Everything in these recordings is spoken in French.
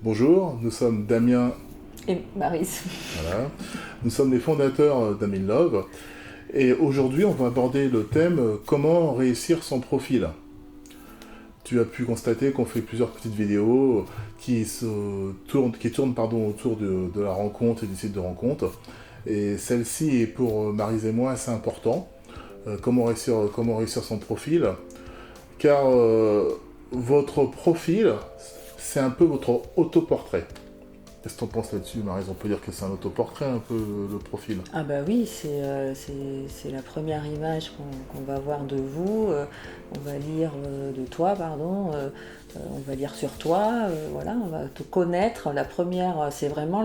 Bonjour, nous sommes Damien, Et Maryse. voilà. Nous sommes les fondateurs d'Amin Love et aujourd'hui on va aborder le thème comment réussir son profil. Tu as pu constater qu'on fait plusieurs petites vidéos qui tournent autour de la rencontre et du site de rencontre. Et celle-ci est pour Maryse et moi assez important. Comment réussir son profil. Car votre profil, c'est un peu votre autoportrait. Qu'est-ce que tu en penses là-dessus, Maryse? On peut dire que c'est un autoportrait, un peu, le profil. Ah bah oui, c'est la première image qu'on va voir de vous. On va lire de toi, pardon. On va lire sur toi. Voilà, on va te connaître. La première, c'est vraiment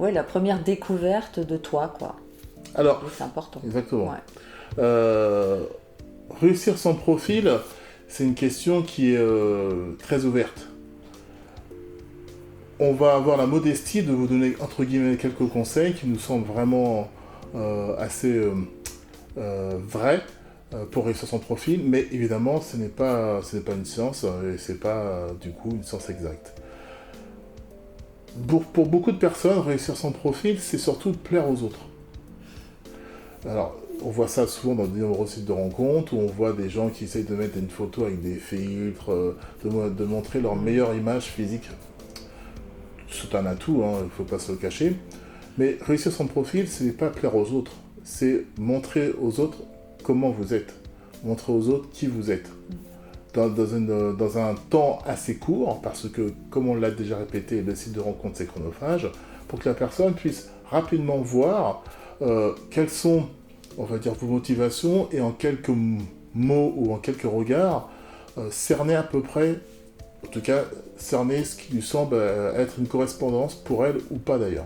la première découverte de toi, quoi. Alors, Et c'est important. exactement. Ouais. Réussir son profil, c'est une question qui est très ouverte. On va avoir la modestie de vous donner, entre guillemets, quelques conseils qui nous semblent vraiment assez vrais pour réussir son profil, mais évidemment, ce n'est pas une science et c'est pas du coup une science exacte. Pour beaucoup de personnes, réussir son profil, c'est surtout de plaire aux autres. Alors, on voit ça souvent dans de nombreux sites de rencontres où on voit des gens qui essayent de mettre une photo avec des filtres, de montrer leur meilleure image physique. C'est un atout, hein, il ne faut pas se le cacher. Mais réussir son profil, ce n'est pas plaire aux autres, c'est montrer aux autres comment vous êtes, montrer aux autres qui vous êtes. Dans un temps assez court, parce que, comme on l'a déjà répété, le site de rencontre c'est chronophage, pour que la personne puisse rapidement voir quelles sont, on va dire, vos motivations et en quelques mots ou en quelques regards, cerner à peu près, en tout cas, cerner ce qui lui semble être une correspondance pour elle ou pas d'ailleurs.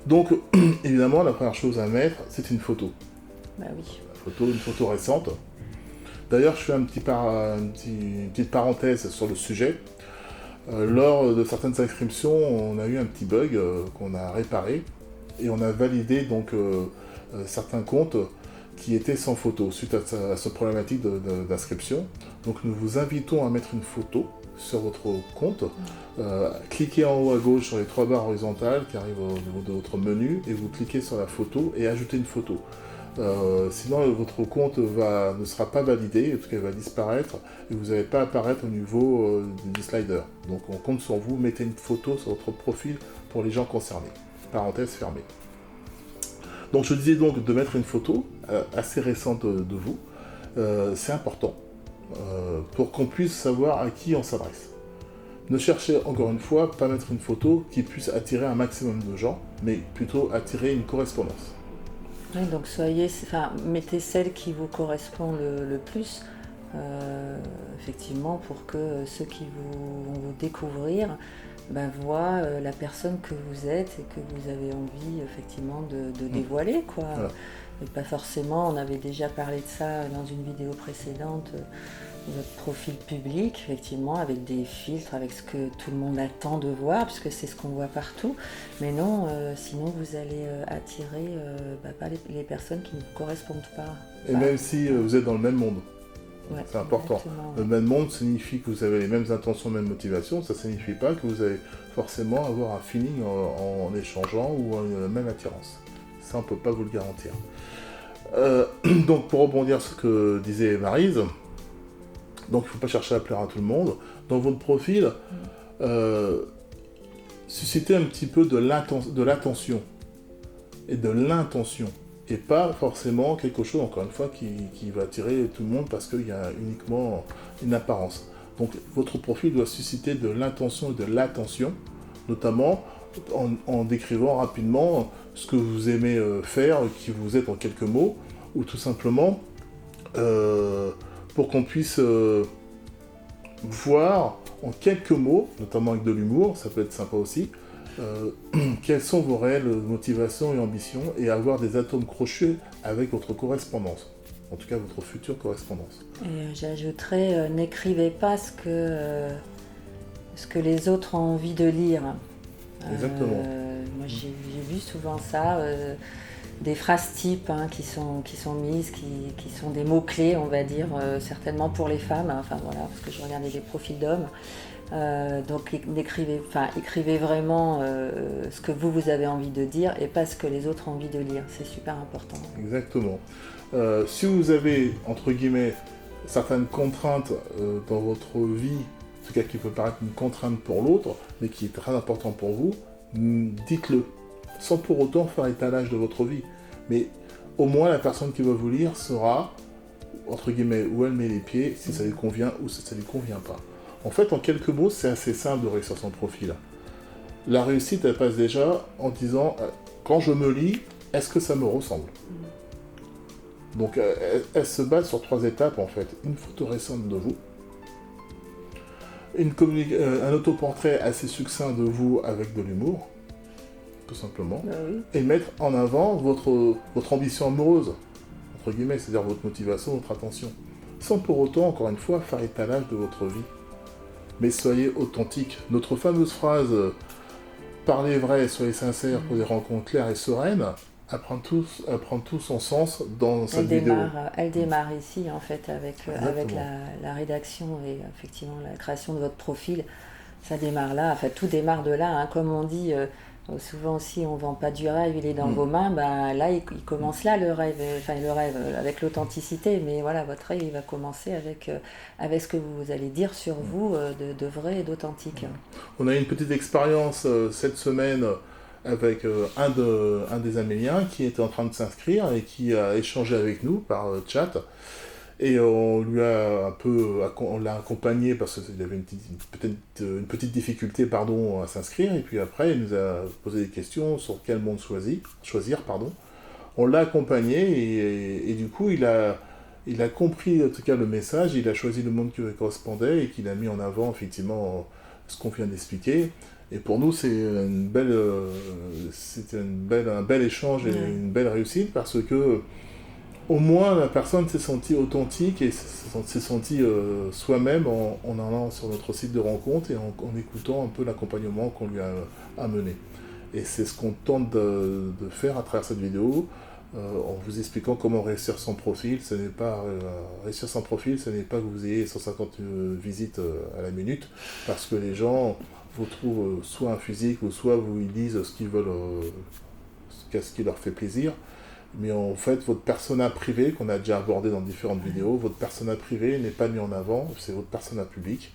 Donc, évidemment, la première chose à mettre, c'est une photo. Bah oui. Une photo récente. D'ailleurs, je fais une petite parenthèse sur le sujet. Lors de certaines inscriptions, on a eu un petit bug qu'on a réparé et on a validé donc certains comptes qui étaient sans photo suite à cette problématique d'inscription. Donc nous vous invitons à mettre une photo sur votre compte. Cliquez en haut à gauche sur les 3 barres horizontales qui arrivent au niveau de votre menu et vous cliquez sur la photo et ajoutez une photo. Sinon votre compte ne sera pas validé, en tout cas il va disparaître et vous n'allez pas apparaître au niveau du slider. Donc on compte sur vous, mettez une photo sur votre profil pour les gens concernés. Parenthèse fermée. Donc je disais donc de mettre une photo assez récente de vous, c'est important pour qu'on puisse savoir à qui on s'adresse. Ne cherchez encore une fois pas mettre une photo qui puisse attirer un maximum de gens, mais plutôt attirer une correspondance. Oui, donc mettez celle qui vous correspond le plus, effectivement, pour que ceux qui vont vous découvrir voient la personne que vous êtes et que vous avez envie, effectivement, de dévoiler, quoi. Voilà. Et pas forcément, on avait déjà parlé de ça dans une vidéo précédente, votre profil public, effectivement, avec des filtres, avec ce que tout le monde attend de voir, puisque c'est ce qu'on voit partout. Mais non, sinon vous allez attirer pas les personnes qui ne vous correspondent pas. Et même si vous êtes dans le même monde, Ouais, c'est important. exactement. Le même monde signifie que vous avez les mêmes intentions, mêmes motivations, ça ne signifie pas que vous allez forcément avoir un feeling en échangeant ou une même attirance. Ça, on ne peut pas vous le garantir. Donc, pour rebondir sur ce que disait Maryse, donc il ne faut pas chercher à plaire à tout le monde. Dans votre profil, suscitez un petit peu de l'attention et de l'intention. Et pas forcément quelque chose, encore une fois, qui va attirer tout le monde parce qu'il y a uniquement une apparence. Donc votre profil doit susciter de l'intention et de l'attention, notamment en décrivant rapidement ce que vous aimez faire, qui vous êtes en quelques mots, ou tout simplement pour qu'on puisse voir en quelques mots, notamment avec de l'humour, ça peut être sympa aussi, quelles sont vos réelles motivations et ambitions et avoir des atomes crochus avec votre correspondance, en tout cas votre future correspondance. Et j'ajouterais, n'écrivez pas ce que les autres ont envie de lire. Exactement. Moi j'ai vu souvent ça, des phrases types qui sont mises, qui sont des mots-clés, on va dire, certainement pour les femmes, enfin voilà, parce que je regardais des profils d'hommes. Donc écrivez vraiment ce que vous avez envie de dire et pas ce que les autres ont envie de lire. C'est super important. Exactement. Si vous avez, entre guillemets, certaines contraintes dans votre vie, en tout cas qui peut paraître une contrainte pour l'autre, mais qui est très important pour vous, dites-le, sans pour autant faire étalage de votre vie. Mais au moins la personne qui va vous lire saura, entre guillemets, où elle met les pieds, si ça lui convient ou si ça lui convient pas. En fait, en quelques mots, c'est assez simple de réussir son profil. La réussite, elle passe déjà en disant, quand je me lis, est-ce que ça me ressemble ? Donc, elle se base sur 3 étapes, en fait. Une photo récente de vous, un autoportrait assez succinct de vous avec de l'humour, tout simplement, Oui. et mettre en avant votre ambition amoureuse, entre guillemets, c'est-à-dire votre motivation, votre attention, sans pour autant, encore une fois, faire étalage de votre vie. Mais soyez authentique. Notre fameuse phrase « Parlez vrai, soyez sincère pour des rencontres claires et sereines », elle prend tout son sens dans cette vidéo. Elle démarre ici, en fait, avec la rédaction et effectivement la création de votre profil. Ça démarre là, enfin tout démarre de là. Hein. Comme on dit, souvent aussi, on ne vend pas du rêve, il est dans vos mains. Ben, là, il commence là, le rêve, avec l'authenticité. Mais voilà, votre rêve, il va commencer avec ce que vous allez dire sur vous de vrai et d'authentique. On a eu une petite expérience cette semaine avec un des Améliens qui était en train de s'inscrire et qui a échangé avec nous par chat. Et on l'a accompagné parce qu'il avait une petite difficulté à s'inscrire. Et puis après, il nous a posé des questions sur quel monde choisir. On l'a accompagné et du coup, il a compris en tout cas le message, il a choisi le monde qui lui correspondait et qu'il a mis en avant effectivement ce qu'on vient d'expliquer. Et pour nous, c'est un bel échange et une belle réussite parce que au moins la personne s'est sentie authentique et s'est sentie soi-même en allant sur notre site de rencontre et en écoutant un peu l'accompagnement qu'on lui a amené. Et c'est ce qu'on tente de faire à travers cette vidéo, en vous expliquant comment réussir son profil. Réussir son profil, ce n'est pas que vous ayez 150 visites à la minute, parce que les gens vous trouvent soit un physique ou soit ils disent ce qu'ils veulent, ce qui leur fait plaisir. Mais en fait, votre persona privé, qu'on a déjà abordé dans différentes vidéos, votre persona privé n'est pas mis en avant, c'est votre persona public.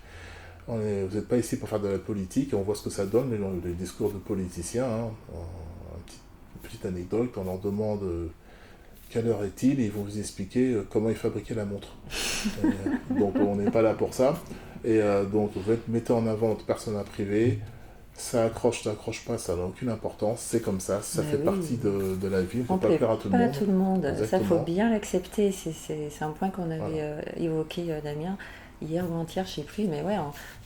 Vous n'êtes pas ici pour faire de la politique, on voit ce que ça donne, les discours de politiciens. Une petite anecdote, on leur demande quelle heure est-il, et ils vont vous expliquer comment ils fabriquaient la montre. Donc on n'est pas là pour ça. Et donc vous mettez en avant votre persona privé. Ça accroche, ça accroche pas, ça n'a aucune importance, c'est comme ça, ça fait partie de la vie, on ne peut pas plaire à tout le monde. Pas à tout le monde, ça faut bien l'accepter, c'est un point qu'on avait évoqué, Damien, hier ou avant-hier, je ne sais plus, mais ouais,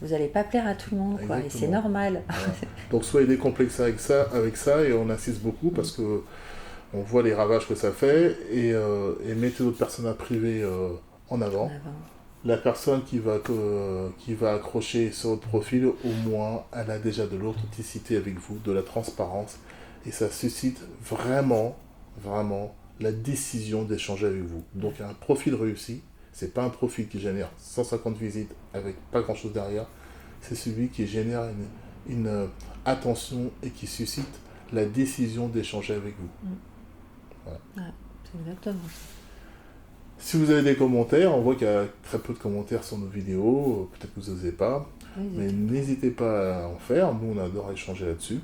vous n'allez pas plaire à tout le monde, quoi, et c'est normal. Voilà. Donc soyez décomplexés avec ça, et on insiste beaucoup parce que on voit les ravages que ça fait, et mettez votre persona privé en avant. La personne qui va accrocher sur votre profil, au moins, elle a déjà de l'authenticité avec vous, de la transparence, et ça suscite vraiment, vraiment la décision d'échanger avec vous. Donc un profil réussi, c'est pas un profil qui génère 150 visites avec pas grand chose derrière, c'est celui qui génère une attention et qui suscite la décision d'échanger avec vous. Voilà. C'est exactement ça. Si vous avez des commentaires, on voit qu'il y a très peu de commentaires sur nos vidéos, peut-être que vous n'osez pas, mais n'hésitez pas à en faire, nous on adore échanger là-dessus.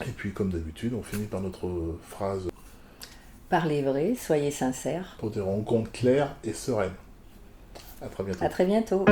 Et puis comme d'habitude, on finit par notre phrase « Parlez vrai, soyez sincères » pour des rencontres claires et sereines. À très bientôt. À très bientôt.